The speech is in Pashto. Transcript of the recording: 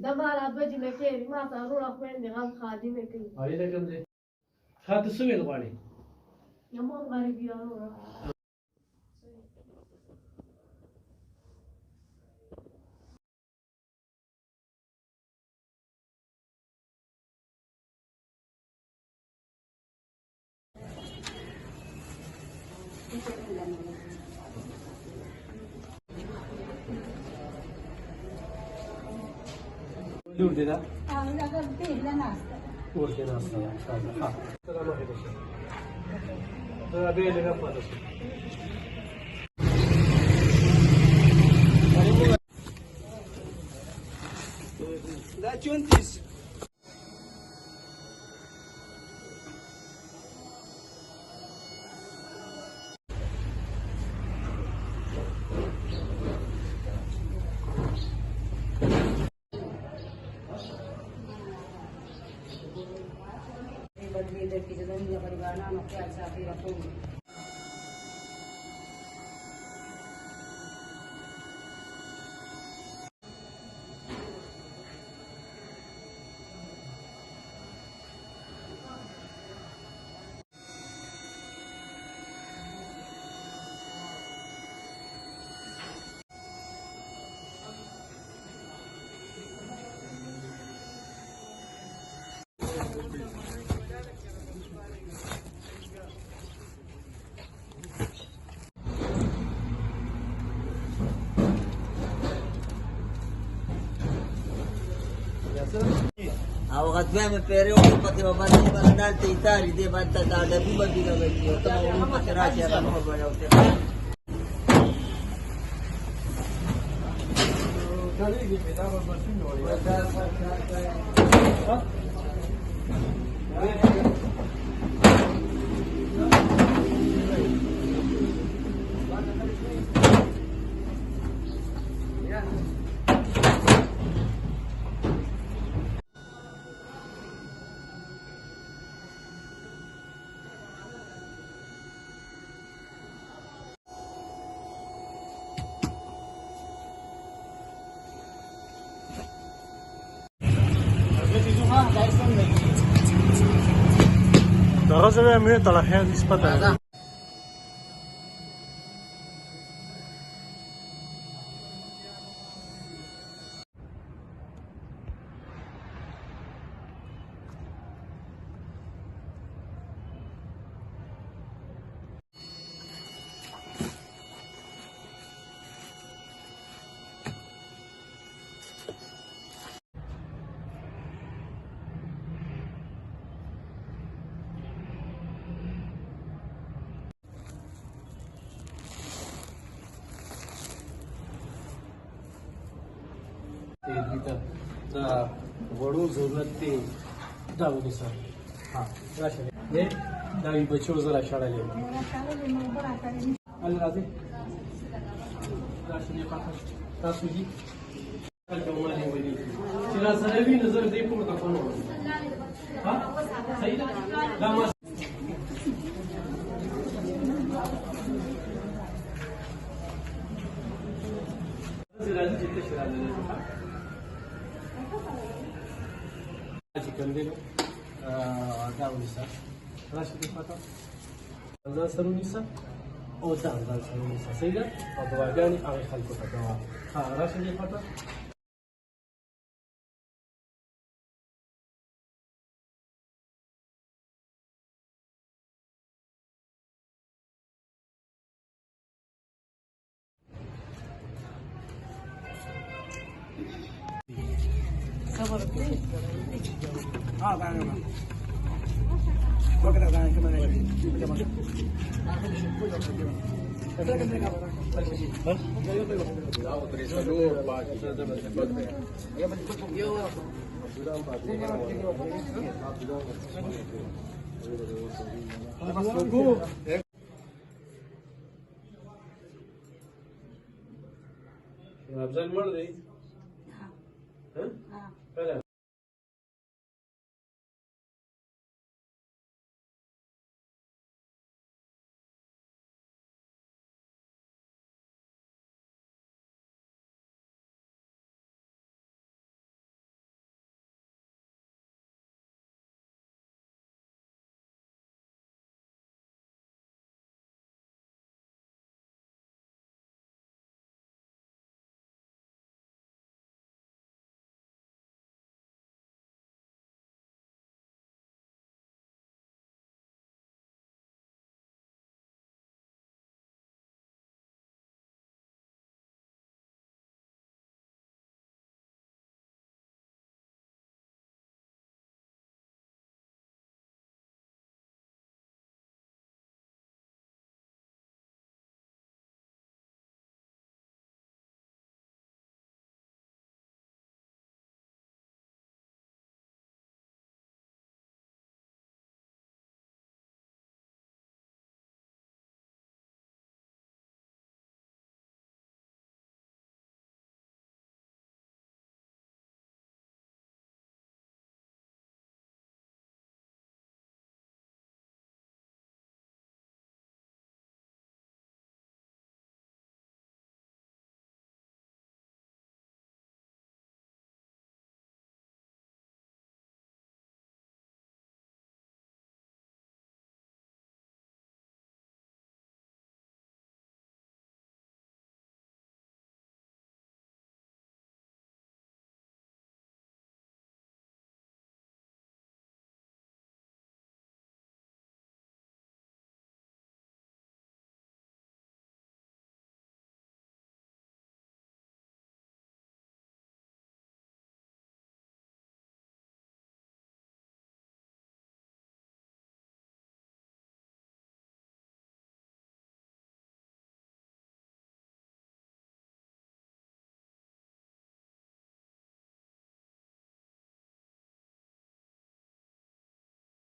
دمار ابجی مکه ما ته روړه خويندې غم خادمه کوي علي لکم دې خاطر سوي غواړي نمو غریب یا روړه لور دې دا هغه دې له ناسته ور دې ناسته ها سلام علیکم دا به له پاتې دا 34 او غطبه مې پیرې وکړې پکې به باندې بندال ته یې تاري دې باندې دا ډبي به بېګه بچي او ته به ورو پکې راشي هغه نور به راوتې Teraz sobie my to lachę spadają. دا وړو ضرورت دی دا ودی سر ها راشه دې دا یو بچو زړه شړلې ال راځي راشه نه پاتې تاسو دي کومه نه ودی چې را سره وی نظر دې پورته کوو ها सही ना गामा राजू जितने शिराज चिकन दे लो दावणीसा राष्ट्रीय पाता दाल सरुनीसा ओ दाल सरुनीसा सही ना और दवा जानी आगे खाल को दवा हाँ राष्ट्रीय पाता हाँ गाना पकड़ा गाना के मैंने अफजल मर गई हा. हाँ